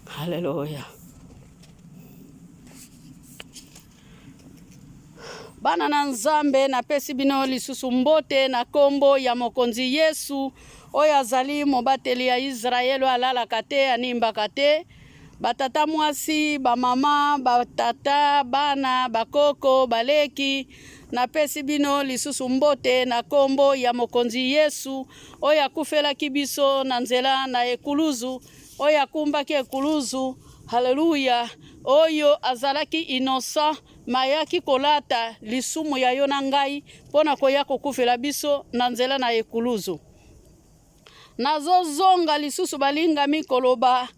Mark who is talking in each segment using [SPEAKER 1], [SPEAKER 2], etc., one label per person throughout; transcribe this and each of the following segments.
[SPEAKER 1] Haleluya. Bana na Nzambe na pesi bino lisusu mbote na kombo ya mokonzi Yesu oyo azali mobateli ya Israelo alalaka te animbaka te. Batata mwasi, bamama, batata, bana, bakoko, baleki na pesi bino lisusu mbote na kombo ya mokonzi Yesu oyo akufelaki biso na nzela na ekuluzu oyo akumbaki ekuluzu. Haleluya. Oyo azalaki innocent mayaki kolata lisumu ya yo na ngai pona koya kokufela biso na nzela na ekuluzu. Nazozonga lisusu balingami koloba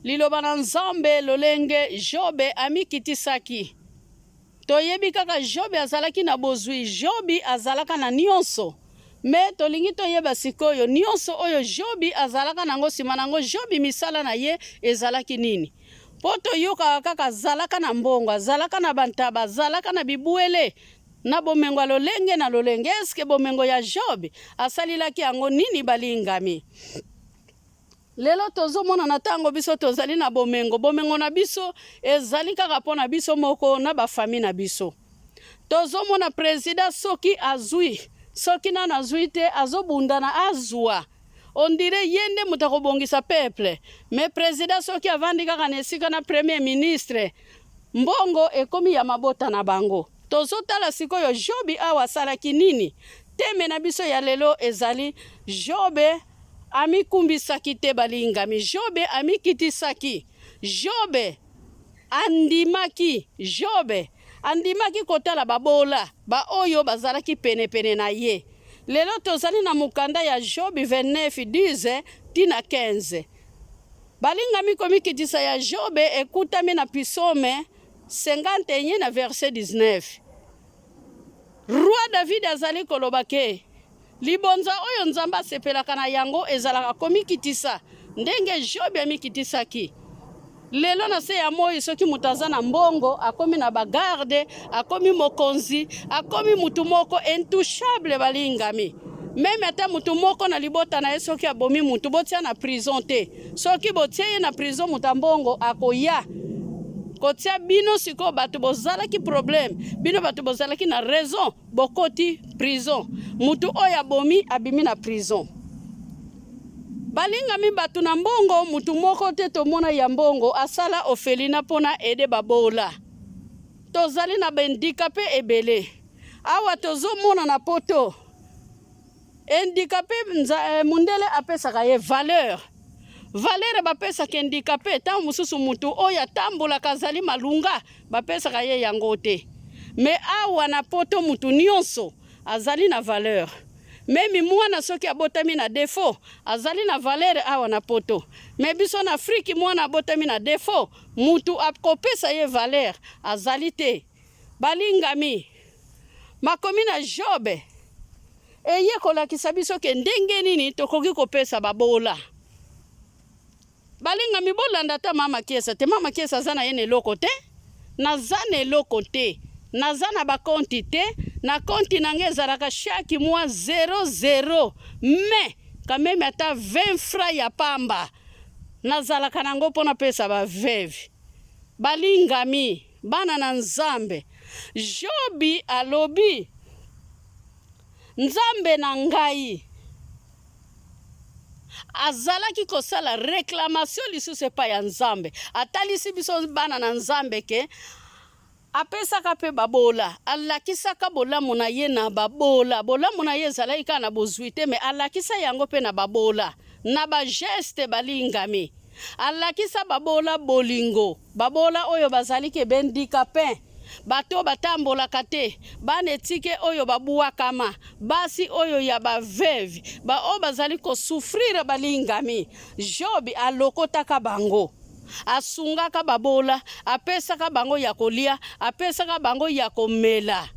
[SPEAKER 1] liloba na Nzambe lolenge Jobe amikitisaki. Toyebi kaka Jobe azalaki na bozwi, Jobi azalaka na nyonso. Me tolingi toyeba sikoyo nyonso oyo Jobi azalaka nango sima nango Jobi misala na ye ezalaki nini. Poto yoka kaka zalaka na mbongo, azalaka na bantaba, azalaka na bibuele na bomengo lolenge na lolenge. Eske bomengo ya Job asalilaki yango nini balingami? Lelo tozomona na tango biso tozali na bomengo. Bomengo na biso ezali kaka pona biso moko na bafami na biso. Tozomona president soki azui, soki na nazui te azobunda na azua. On dirait yende mutakobongisa peuple. Mais president soki avandi kaka na esika na premier ministre, mbongo ekomi ya mabota na bango. Tozotala sikoyo Jobi awa salaki nini? Teme na biso ya lelo ezali Jobe amikumbisaki te balingami. Jobe amikitisaki. Jobe andimaki. Jobe andimaki kotala babola ba oyo bazalaki pene na ye. Lelo tozali na mukanda ya Job 29:10 tina 15. Balingami komikitisa ya Job ekutami na Psaume 51 na verset 19. Roi David azali kolobake libonza oyo Nzamba sepelaka na yango ezalaka komikitisa ndenge Job amikitisaki. Lelo na se ya moi soki mutaza na mbongo akomi na bagarde, akomi mokonzi, akomi mutu moko intouchable balingami. Meme ata mutu moko na libota na ye soki abomi mutu botia na prison te. Soki botia ye na prison mutambongo akoya. Kotia bino siko batu bozalaki problème, bino batu bozalaki na raison bokoti prison. Mutu oya abomi abimi na prison. Balingami batu na mbongo mutu moko te tomona ya mbongo asala ofelina pona ede babola. Tozali na bendikape ebele. Awa tozomona na poto. Handicapé mundele apesaka ye valeur. Valeur bapesaka handicapé ta mususu mutu oya tambola kazali malunga bapesaka ye yango te. Me awa na poto mutu nyonso azali na valeur. Memi mwana soki abotami na défaut azali na valeur awa na poto. Me biso na Afrique mwana abotami na défaut mutu akopesa ye valeur azali te. Balingami makomi na Jobe eye kolakisa biso ke ndenge nini tokoki kopesa babola. Balingami bolanda ta mama kiesa te, mama kiesa zana ye eloko te, nazana eloko te, nazana bakonti te, na konti nange ezalaka chaque mois 00, mais quand même ata 20 francs ya pamba nazalaka nango pona pesa ba veve. Balingami bana na Nzambe, Jobi alobi Nzambe na ngai azalaki kosala réclamation lisusu epai ya Nzambe. Atalisi biso bana na Nzambe ke apesaka pe babola, alakisaka bolamu na ye na babola. Bolamu na ye ezalaki kaka na bozwi te, me alakisa yango pe na babola, na ba geste balingami. Alakisa babola bolingo, babola oyo bazali ke bendikape. Bato batambolaka te, banetike oyo babuakama, basi oyo ya bavevi, ba o bazali ko souffrir balingami. Jobi alokotaka bango, asungaka babola, apesaka bango ya kolia, apesaka bango ya komela.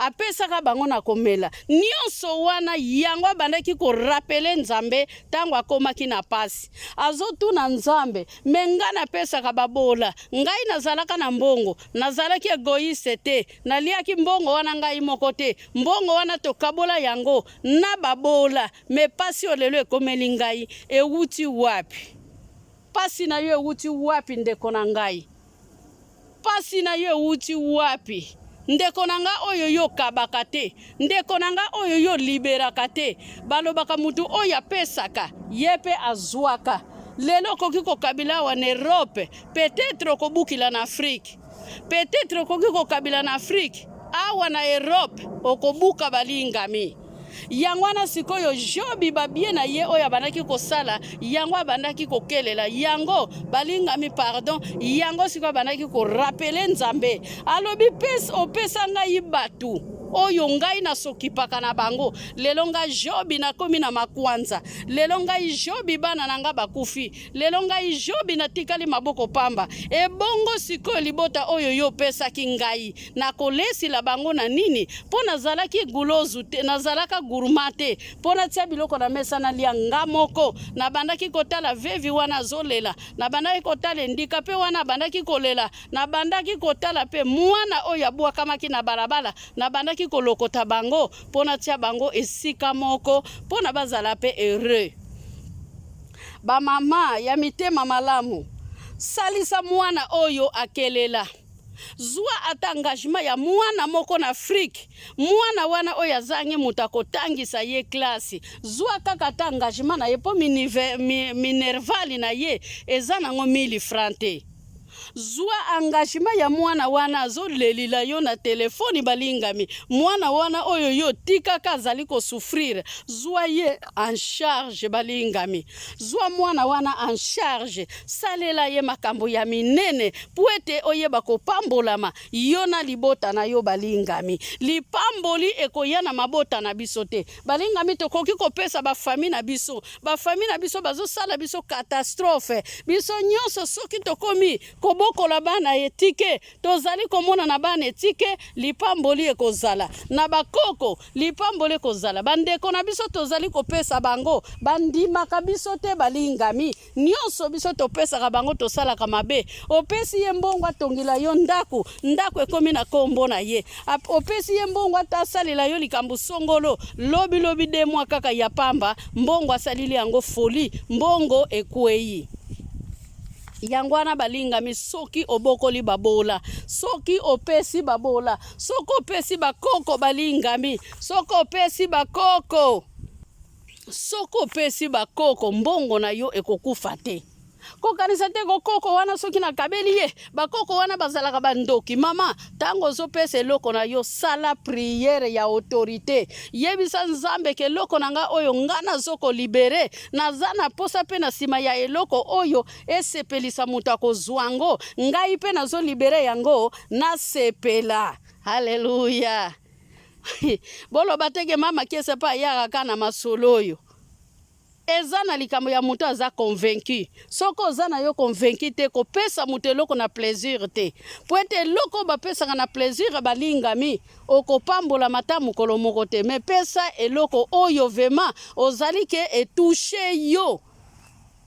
[SPEAKER 1] apesaka bango na komela. Nyonso wana yango abandaki ko rappeler Nzambe tango akomaki na pasi. Azotuna Nzambe, menga napesaka babola. Ngai nazalaka na mbongo, nazalaki egoiste te, naliaki mbongo wana ngai moko te. Mbongo wana tokabola yango na babola, me pasi olelo ekomeli ngai, ewuti wapi? Pasi na yo ewuti wapi ndeko na ngai? Pasi na yo ewuti wapi? Ndeko nanga oyo yo kabaka te, ndeko nanga oyo yo liberaka te. Balobaka mutu oyo apesaka, yepe azwaka. Lelo koki kokabila wa Europe, peut-être okobukila na Afrique. Peut-être koki kokabila na Afrique, awa na Europe okobuka balingami. Yango wana sikoyo Jobi babie na ye oyo abandaki kosala, yango abandaki kokelela, yango balingami pardon, yango sikoyo abandaki ko rappeler Nzambe. Alobi opesa ngai batu oyo ngai na sokipaka na bango. Lelo ngai Jobi nakomi na makwanza, lelo ngai Jobi bana nanga bakufi, lelo ngai Jobi natikali maboko pamba. Ebongo sikoyo libota oyo yo pesaki ngai na kolesila bango na nini? Po nazalaki gulozu te, nazalaka gourmate, po natia biloko na mesa na lia nga moko. Na bandaki kotala vevi wana zolela, na bandaki kotala ndika pe wana bandaki kolela, na bandaki kotala pe mwana oyo abwakamaki na balabala, na bandaki kolokota bango pona tia bango esika moko pona bazala pe heureux. Ba mama ya mitema malamu, salisa mwana oyo akelela. Zwa ata engagement ya mwana moko na Afrique, mwana wana oyo azange mutakotangisa ye klasi. Zwa kaka ata engagement na ye po minervali na ye eza nango 1000 francs te. Zwa engagement ya mwana wana azolelila yo na telefoni balingami. Mwana wana oyo yo tikaka azali ko souffrir. Zwa ye en charge balingami. Zwa mwana wana en charge. Salela ye makambo ya minene. Puete oyeba kopambolama. Yo na libota na yo balingami. Lipamboli ekoya na mabota na biso te. Balingami tokoki kopesa ba famille na biso. Ba famille na biso bazo sala biso catastrophe. Biso nyonso soki tokomi kobokola bana etike, tozali komona na bana etike, lipamboli ekozala. Na bakoko, lipamboli ekozala. Bandeko na biso tozali kopesa bango, bandimaka biso te balingami. Nyonso biso topesaka bango tosalaka mabe. Opesi ye mbongo atongila yo ndaku, ndaku ekomi na kombo na ye. Opesi ye mbongo atasalila yo likambo songolo, lobi de mwa kaka ya pamba, mbongo asalili yango foli, mbongo ekwei. Yangwana balingami soki obokoli babola, soki opesi babola, soko opesi bakoko balingami, soko opesi bakoko, soko opesi bakoko, mbongo na yo ekokufa te. Kokanisa te koko wana soki na kabeli ye, bakoko wana bazalaka bandoki. Mama, tango zo pese loko na yo sala priere ya autorité. Yebisa Nzambe ke loko nanga oyo ngana zoko libere, na zana posa pe na sima ya eloko oyo esepelisa mutu akozwango, ngai pe na zo libere yango na sepela. Haleluya. Bolo bateke mama kiese pa yaka kana masolo oyo. Eza na likambo ya mutu aza convaincu. Soko oza na yo convaincu te ko pesa mutu eloko na plaisir te. Po ete eloko ba pesa na plaisir balingami okopambola matamu kolo moko te. Me pesa eloko oyo vema ozali ke etouche yo.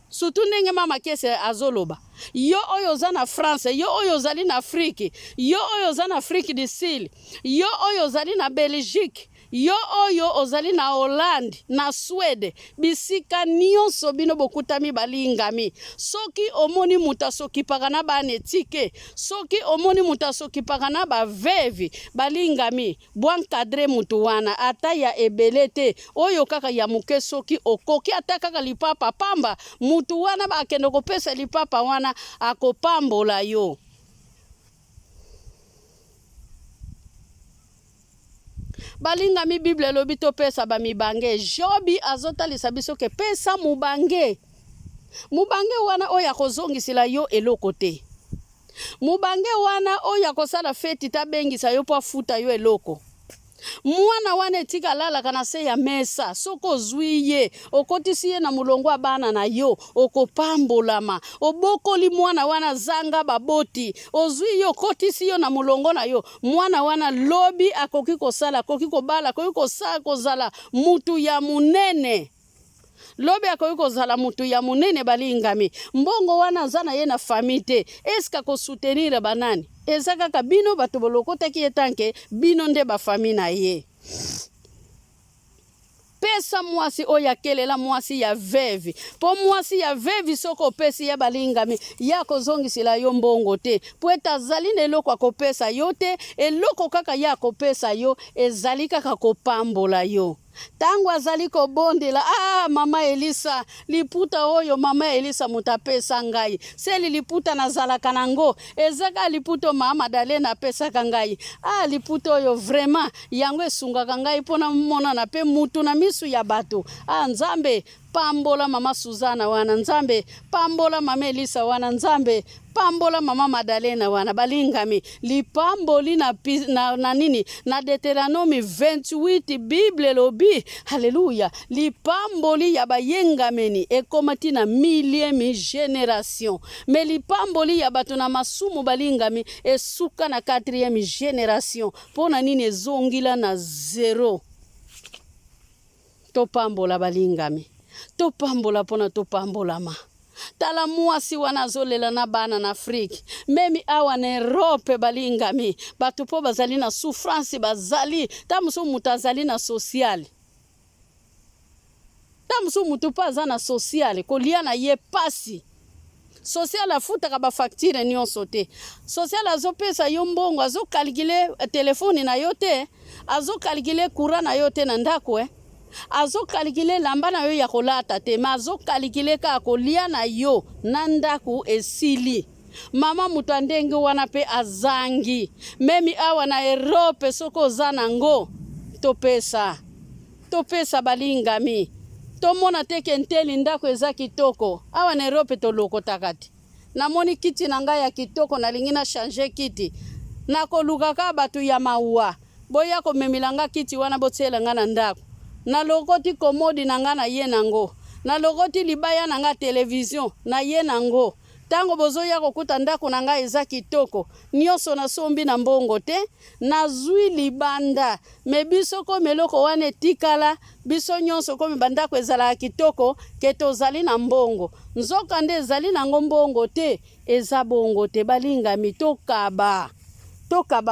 [SPEAKER 1] Surtout ndenge mama kese azoloba. Yo oyo za na France, yo oyo zali na Afrique, yo oyo za na Afrique du Sud, yo oyo zali na Belgique, yo oyo ozali na Hollande, na Swede, bisika nyonso bino bokutami balingami. Soki omoni muta soki pakana ba netike, soki omoni muta soki pakana ba vevi balingami, bwan kadre mutu wana ata ya ebelete oyo kaka ya muke soki okoki ata kaka lipapa pamba mutu wana ba akende kopesa lipapa wana akopambola yo. Balingami Bible lobi to pesa ba mibange. Jobi azotalisa biso ke pesa mubange. Mubange wana oya kozongisila yo eloko te. Mubange wana oya kosala feti tabengisa yo po futa yo eloko. Mwana wane tika lala kana se ya mesa soko zwiye okotisiye na mulongo abana na yo okopambolama obokoli mwana wana zanga baboti ozwiyo kotisiyo na mulongo na yo mwana wana lobi akoki kosala akoki kobala akoki kosala kozala mutu ya munene lobi akoki kozala mutu ya munene balingami mbongo wana zana ye na famite eska ko soutenir banani ezaka kabino bato bolokotaki etanke bino nde ba famille na ye pesa mwasi oya kelela mwasi ya vevi po mwasi ya vevi soko pesi ya balingami ya kozongisila yo mbongo te po etazali na eloko akopesa yo te eloko kaka ya akopesa yo ezali kaka kopambola yo tangu azali kobondela mama Elisa liputa oyo mama Elisa mutapesa ngai seli liputa nazalaka nango ezaka liputo mama Madalena pesa kangai liputa oyo vraiment yango esungaka ngai pona mona na pe mutu na misu ya bato nzambe pambola mama Suzana wana nzambe pambola mama Elisa wana nzambe pambola mama Madalena wana balingami lipamboli na nini na Deuteronomi 28 Bible lobi haleluya lipamboli ya bayengameni ekomati na millième génération mais lipamboli ya bato na masumu balingami esuka na 4e génération pona nini ezongila na 0 topambola balingami topambola pona topambolama tala mwasi wana zolela na bana na Afrique memi awa na Europe balingami batu po bazali na souffrance bazali tamuso mutazali na social tamuso mutupaza na social kolia na ye pasi social afutaka ba facture nyonso te social azopesa yo mbongo azokalkile telefoni na yo te azokalkile courant na yo te na ndako azokalkile lamba na yo ya kolata te mazokalkile ka kolia na yo na ndaku esili mama mutu ndenge wana pe azangi memi awa na Europe soko zanango topesa balingami tomona teke nteli ndako eza kitoko awa na Europe tolokotaka te namoni kiti na ngai ya kitoko nalingi na changer kiti nakoluka ka batu ya maua boya komemilanga kiti wana botsela nga na ndako na lokoti komodi na nga na ye nango na lokoti libaya na nga television na ye nango tango bozoya kokuta ndako na nga eza kitoko nyonso na sombi na mbongo te nazwi libanda me biso ko meloko wane tikala biso nyonso ko bandako ezala kitoko ke tozali na mbongo nzoka nde ezali na mbongo te eza bongo te balingami tokaba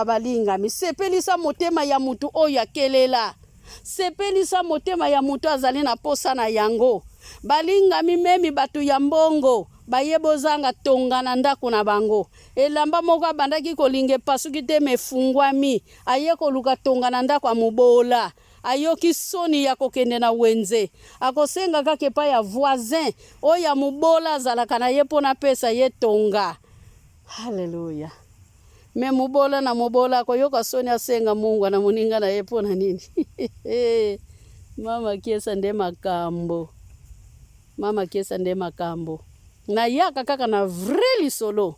[SPEAKER 1] balingami sepelisa motema ya mutu oyo akelela sepelisa motema ya mutu azali na posa na yango balingami memi batu ya mbongo bayebozanga tonga na ndako na bango elamba moko abandaki kolinge pasuki te mefungwami aye koluka tonga na ndako amubola ayoki soni ya kokende na wenze akosenga kake pa ya voisin oya mubola zalaka na ye pona pesa ye tonga haleluya me mubola na mubola koyoka soni asenga Mungu na muninga na ye pona nini mama kiesa nde makambo na yaka kaka na vrai lisolo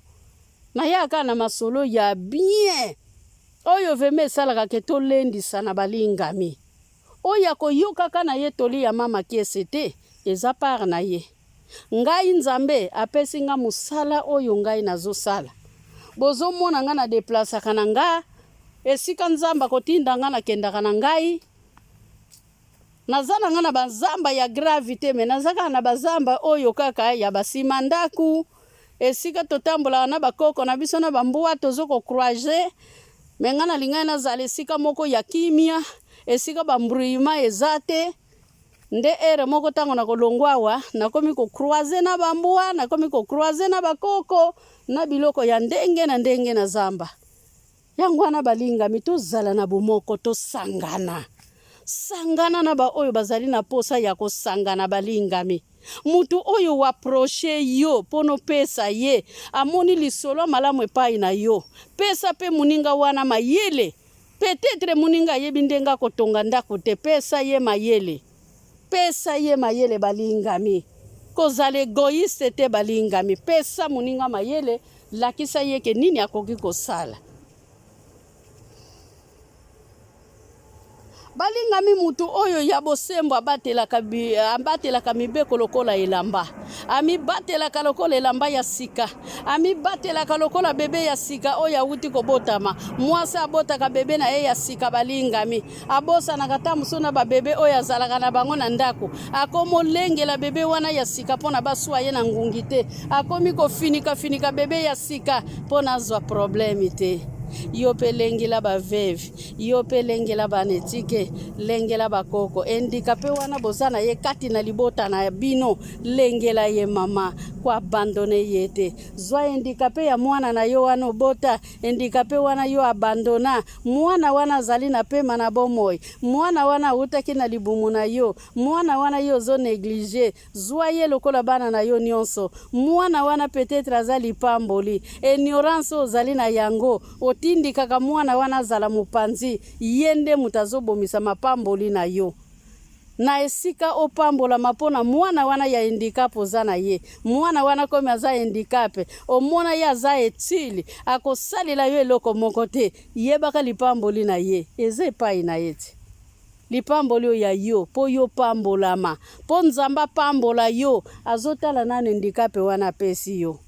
[SPEAKER 1] na yaka na masolo ya bien oyo veme salaka ke tolendisa na balingami oya koyoka kana ye toli ya mama kiese te eza par na ye ngai nzambe apesi nga musala oyo ngai nazosala bozomona nga na deplace kana nga esika nzamba kotinda nga na kendaka na ngai nazana nga na bazamba ya gravité me nazaka na bazamba oyo kaka ya basima ndaku esika totambola na bakoko na biso na bambuwa tozoko croiser me nga na lingai nazala esika moko ya kimia esika bambruima ezate nde ere moko tango na kolongwawa nakomi ko croiser na bambuwa nakomi ko croiser na bakoko na biloko ya ndenge na zamba yango na balinga mitozala na bomoko to sangana na ba oyo bazali na posa ya kosangana balingami mutu oyo waproche yo pono pesa ye amoni lisolo malamu epai na yo pesa pe muninga wana mayele peut-être muninga yebi ndenga kotonga ndako te pesa ye mayele balingami kozala egoiste te balingami pesa muninga mayele lakisa yeke nini akoki kosala balingami mutu oyo ya bosembo abatelaka mibeko lokola elamba, amibatelaka lokola elamba ya sika, amibatelaka lokola bebe ya sika oyo awuti kobotama. Mwasi abotaka bebe na ye ya sika balingami, abosanaka ta mosusu na babebe oyo azalaka na bango na ndako, akomolengela bebe wana ya sika mpona baswa ye na ngungi te, akomi kofinika bebe ya sika mpona azwa probleme te. Yo pe lengela ba veve, yo pe lengela ba netike, lengela ba koko. Handicapé wana bozana ye kati na libota na bino, lengela ye mama kwa abandone yete. Zwa handicapé ya mwana na yo wana bota, handicapé wana yo abandona. Mwana wana zali na pema na bomoi, mwana wana utaki na libumu na yo, mwana wana yo zo négligé. Zwa ye lokola bana na yo nyonso, mwana wana peut-être azali pamboli, ignorance ozali na yango. Tindi kaka mwana wana zala mupanzi, yende mutazobomisa mapamboli na yo. Na esika opambola mapona mwana wana ya handicap ozana ye. Mwana wana komi aza handicap, omona ya aza etili, akosalila yo eloko moko te, yebaka lipamboli na ye. Eze epai na ye te. Lipamboli ya yo, po yo pambolama. Po nzamba pambola yo, azotala na handicap wana pesi yo.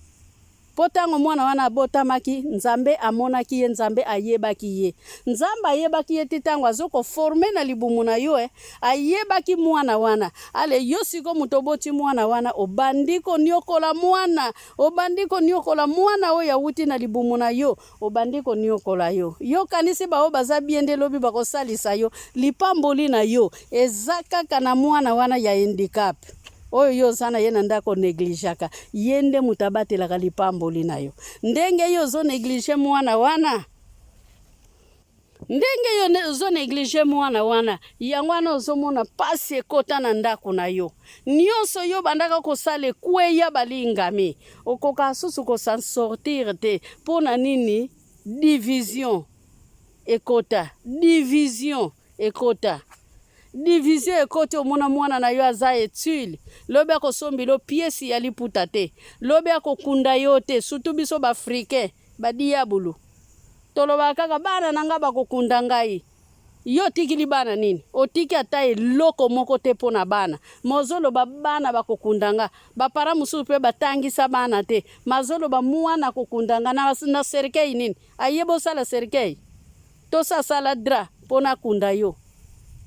[SPEAKER 1] Potango mwana wana abotamaki, nzambe amonaki ye, nzambe ayebaki ye. Nzamba ayebaki ye titango azoko forme na libumu na yo ayebaki mwana wana. Ale yo siko mutoboti mwana wana, obandiko nyokola mwana. Obandiko nyokola mwana oya wuti na libumu na yo. Obandiko nyokola yo. Yo kanisi bao baza biende lobi bako salisa yo. Lipamboli na yo. Ezaka kana mwana wana ya handicap. Oyo yo sana ye ndako neglijaka, yende mutabatela lipamboli na yo. Ndenge yo zo neglige mwana wana, ndenge yo zo neglige mwana wana, yangwana ozomona pasi ekota na ndako na yo. Nyonso yo bandaka kosale kweya balingami, okoka susu ko s'en sortir te. Pona nini? Division ekota, division ekota. Division ekote omona mwana na yo aza etuli. Lobe ako sombi lo piesi ya liputa te. Lobe ako kunda yo te. Sutu biso ba africain, ba diabulu. Toloba kaka bana nanga bako kunda ngai. Yo tikili bana nini? Otiki ata eloko moko te pona bana. Mozolo ba bana bako kundanga. Ba para musu pe batangisa bana te. Mazolo ba mwana ko kundanga na serikei nini? Ayebo sala serikei. Tosa sala dra pona kunda yo.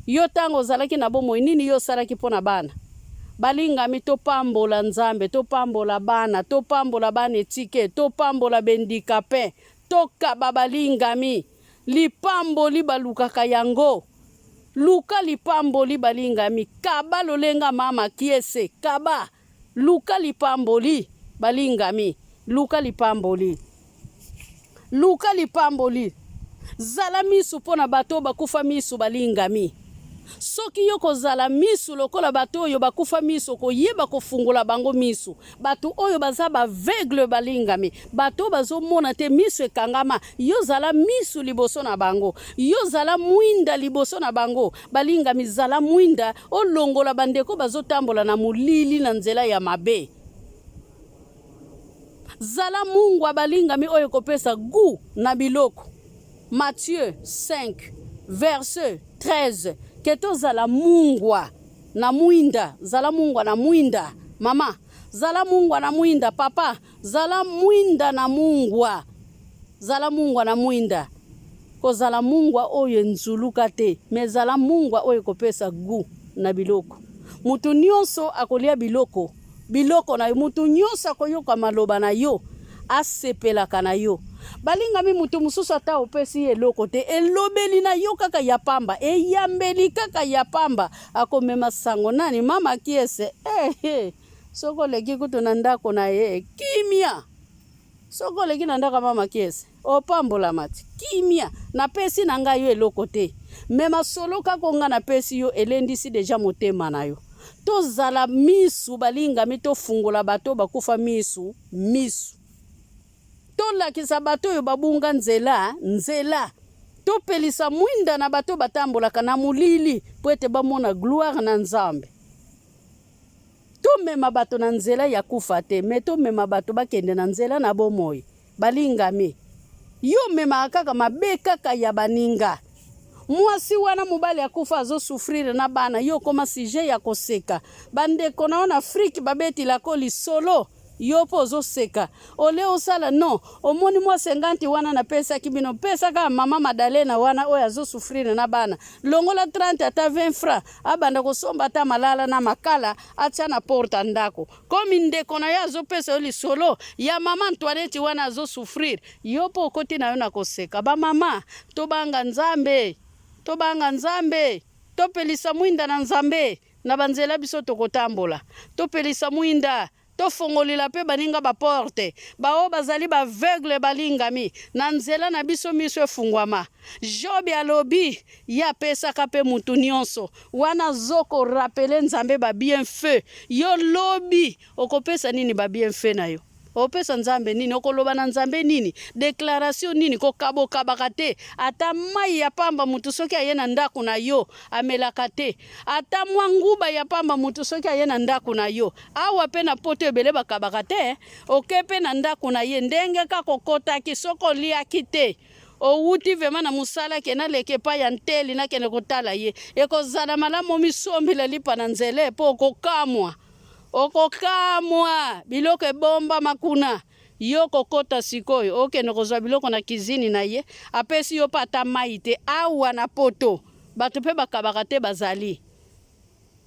[SPEAKER 1] Yo tango zalaki na bomoi nini yo salaki pona bana. Balingami to pambola nzambe, to pambola bana, to pambola bana etike, to pambola bendikape, to kababalingami. Lipamboli balukaka yango. Luka lipamboli balingami. Kaba lolenga mama kiese. Kaba. Luka lipamboli balingami. Luka lipamboli. Luka lipamboli. Zala misu pona bato bakufa misu balingami. Soki yo kozala misu lokola bato oyo bakufa misu koyeba kofungula bango misu. Bato oyo baza baveugle balingami. Bato bazomona te misu ekangama. Yo zala misu liboso na bango. Yo zala mwinda liboso na bango. Balingami zala mwinda olongola bandeko bazotambola na mulili na nzela ya mabe. Zala mungwa balingami oyo kopesa gu na biloko. Matthieu 5 verset 13. Keto zala mungwa na mwinda. Zala mungwa na mwinda. Mama, zala mungwa na mwinda. Papa, zala mwinda na mungwa. Zala mungwa na mwinda. Ko zala mungwa oyo nzuluka te. Me zala mungwa oyo kopesa gu na biloko. Mutu nyonso akolia biloko. Biloko na yo. Mutu nyonso akoyoka maloba na yo. Asepelaka na yo. Balingami mutu mususu ata opesi eloko te. Elobeli na yo kaka ya pamba. Eyambeli kaka ya pamba. Akomema sango nani mama kiese. Soko leki kutu na ndako na ye. Kimia. Soko leki na ndaka mama kiese. Opambola mati. Kimia. Na pesi na nga yo eloko te. Mema solo kako nga na pesi yo elendisi deja motema na yo. To zala misu balingami to fungola bato bakufa misu. Misu. Tola kisa bato yo babunga nzela. To pelisa mwinda na bato batambola kana mulili. Pwete bamona gloire na nzambe. To mema bato na nzela ya kufa te. Meto mema bato bakende na nzela na bomoi. Balingami. Yo mema kaka mabe kaka ya baninga. mwasi wana mobali akufa azo souffrir na bana yo koma sujet ya koseka bande konaona Afrique babeti la koli solo yo po zo seka ole osala no omoni mwa 50 wana na pesa kibino pesa ka mama Madalena wana oya azo souffrir na bana longola 30 ata 20 francs abanda kosomba ata malala na makala acha na porta ndako komi ndeko na ya zo pesa oli solo ya mama Antoinette wana azo souffrir yo po koti na yo na koseka ba mama tobanga nzambe topelisa mwinda na nzambe na banzela biso tokotambola topelisa mwinda tofongolila pe baninga ba porte bao bazali ba aveugle balingami na nzela na biso miso efungwama Job alobi ya pesa kape mutu nyonso wana zoko rapele nzambe ba bienfait yo lobi okopesa nini ba bienfait na yo opesa nzambe nini okoloba na nzambe nini déclaration nini ko kabo kabakate ata mai ya pamba mutu soki ayena ndaku na yo amelaka te ata mwanguba ya pamba mutu soki ayena ndaku na yo awa pe na poto ebele bakabaka te okepe na ndaku na ye ndenge ka kokotaki soko liaki te outi vema na musala kena leke pa ya nteli na kene kotala ye ekozala malamu misombila lipa na nzele po kokamwa okokamwa biloko ebomba makuna yo kokota sikoyo okende kozwa biloko na kizini na ye apesi yo pata mai te awa na poto bato pe bakabaka te bazali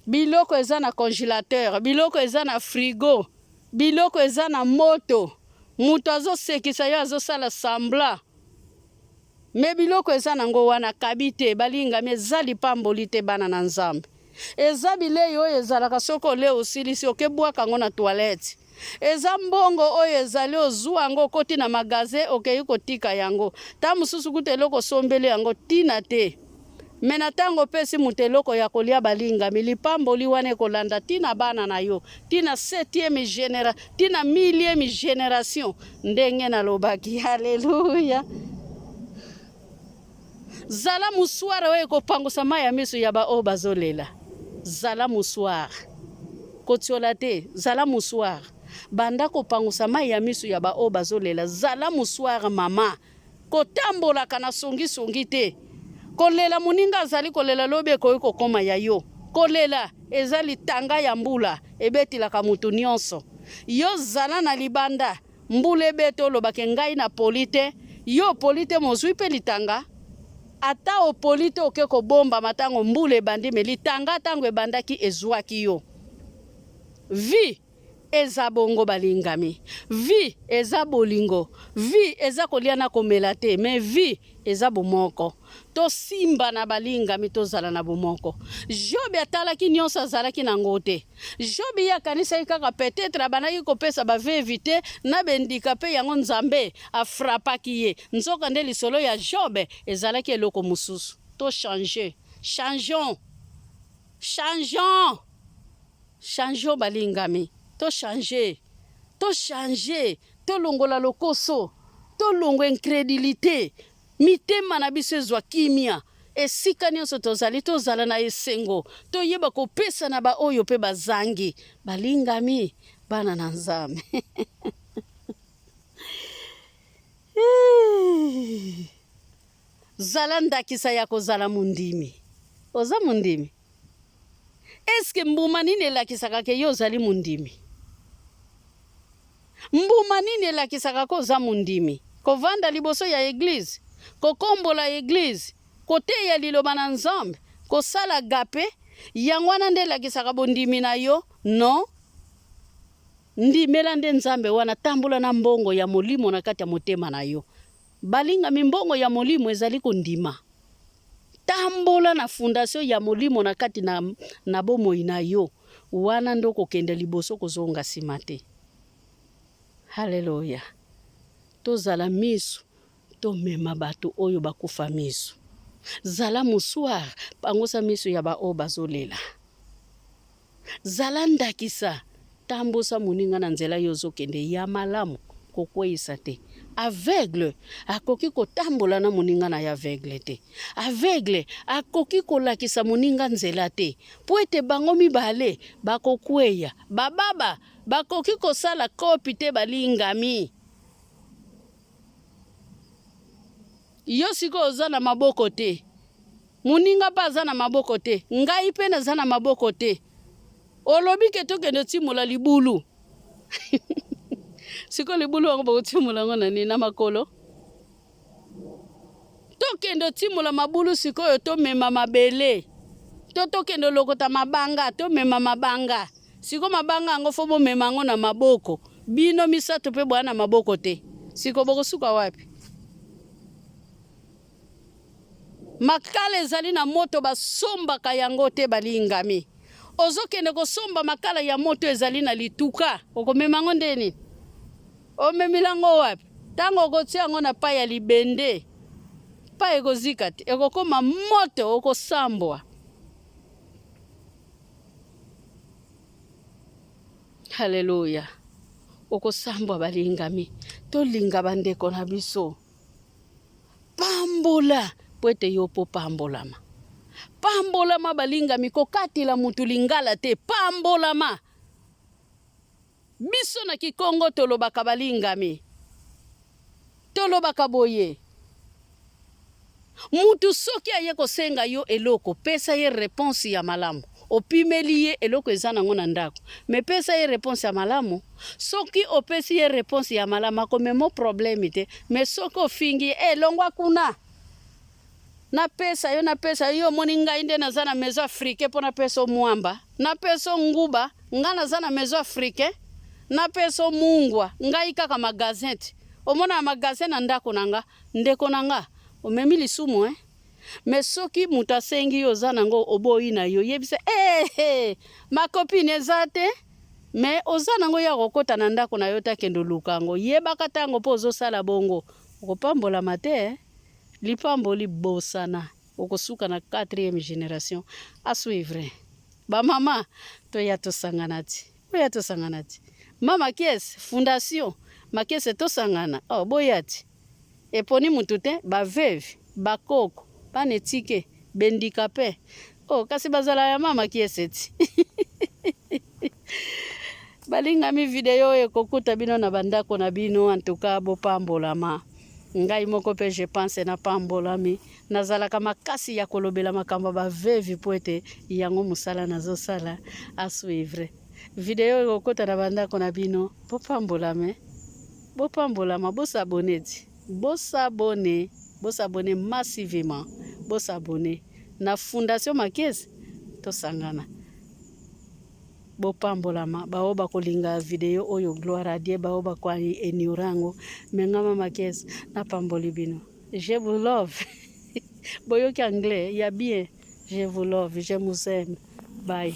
[SPEAKER 1] biloko eza na congélateur biloko eza na frigo biloko eza na moto mutu azosekisa yo azosala sambla me biloko eza nango wana kabi te balingami eza lipamboli te bana na Nzambe eza bilei oyo ezalaka soko ole osilisi okebwaka ngo na toilette eza mbongo oyo ezali ozwa yango okoti na magasin okei kotika yango ta mususu kutu eloko sombele yango tina te mena tango pesi mutu eloko ya kolia balingami lipamboli wana ekolanda tina bana na yo tina 7e génération tina 1000e génération ndenge nalobaki haleluya zala muswara oyo ekopangusa mai ya miso ya bao bazolela zala muswara kotiola te zala muswara banda kopangusa mai ya miso ya bao bazolela zala muswara mama kotambolaka na songi te kolela muninga azali kolela lobi ekoki kokoma ya yo kolela eza litanga ya mbula ebetilaka mutu nyonso yo zala na libanda mbula ebeti olobake ngai na polite yo polite mozwi pe litanga ata opolite oke kobomba matango mbule bandi me litanga tango ebandaki ezwaki yo vi eza bongo balingami vi eza bolingo vi eza kolia na komela te me vi eza bomoko to simba na balingami tozala na bomoko Job atalaki nyonso azalaki nango te Job yakanisaki kaka peut-être abanaki kopesa bavevi te na bendika pe yango Nzambe afrapaki ye nzoka nde lisolo ya Job ezalaki eloko mususu to changeons balingami to changer to longola lokoso to longo incrédulité mitema na biso ezwa kimia esika nyonso tozala na esengo toyeba kopesa na ba oyo pe bazangi balingami bana na Nzambe zala ndakisa ya kozala mundimi oza mundimi eske mbuma nini elakisaka ke yo ozali mundimi mbuma nini elakisaka ko oza mundimi kovanda liboso ya eglise kokombola eglise koteya liloba na Nzambe kosala gape yango wana nde elakisaka bondimi na yo no ndimela nde Nzambe wana tambola na mbongo ya molimo na kati ya motema na yo balinga mimbongo ya molimo ezali kondima tambola na fondation ya molimo na kati na bomoi na yo wana ndo kokende liboso kozonga sima te haleluya tozala miso tomema bato oyo bakufa miso zala muswar pangosa miso ya bao bazolela zala ndakisa tambosa muninga na nzela yozokende ya malamu kokweyisa te aveugle akoki kotambola na muninga na ya aveugle te aveugle akoki kolakisa muninga nzela te po ete bango mibale bakokweya bababa bakoki kosala kopi te balingami yo siko oza na maboko te Muninga pa aza na maboko te, ngai pe naza na maboko te. Olobi ke tokende timula libulu. Siko libulu wango bakotimula ngo nani na makolo. Tokende timula mabulu sikoyo to mema mabele. Tokende lokota mabanga to mema mabanga. Siko mabanga ngo fobo mema ngo na maboko. Bino misato pe bwana maboko te. Siko boko suka wapi? Makala ezali na moto basomba kayango te balingami. Ozokende kosomba makala ya moto ezali na lituka. Okomema ngo ndeni? Omemilango wapi? Tango kotia ngo na pa ya libende. Pa ekozika te. Ekokoma moto okosambwa. Haleluya. Okosambwa balingami. Tolinga bandeko na biso. Pambola. Pwete yopo pambolama. Pambolama balingami kokati la mutu lingala te. Pambolama. Biso na Kikongo tolobaka balingami. Tolobaka boye. Mutu soki aye kosenga yo eloko. Pesa ye réponse ya malamu. Opimeli ye eloko ezana ngona ndako. Me pesa ye réponse ya malamu. Soki opesi ye réponse ya malamu. Akomemo problème te. Me soki ofingi longwa kuna. Na pesa yo moninga inde na zana mezo afrike po na peso muamba. Na peso nguba. Nga na zana mezo afrike. Na peso mungwa. Nga ikaka magazeti. Omona magazeti na ndako nanga. Ndeko nanga. Omemili sumu Me soki mutasengi yo zana ngo oboyi na yo. Yebise ma copine ezate. Me ozana ngo ya kokota na ndako na yo takendo lukango. Yebaka tango po ozosala bongo. Okopambola mate Lipamboli bosana. Okosuka na 4e génération. A suivre. Ba mama. Toya to sanganati. Oya to sanganati. Mama kies. Fondation. Ma kies to sangana. Oh boyati. Eponi mutute. Ba veuve. Ba koko. Panetike. Bendikape. Oh kasi bazala ya mama kieseti. Balingami video ekokuta bino na bandako na bino. Antuka bo pambolama. Ngai moko pe je pense na pambolami nazalaka makasi ya kolobela makamba ba vevi poete yango musala nazo sala a suivre video ekokota na bandako na bino bo pambolama bo s'abonner massivement bo s'abonner na Fondation Makesi to sangana bo pambolama baoba kolinga video oyo gloire à Dieu baoba kwa eniurango mengama Makesi na pamboli bino. Je vous love. Boyoki anglais ya bien. Je vous love, je vous aime. Bye.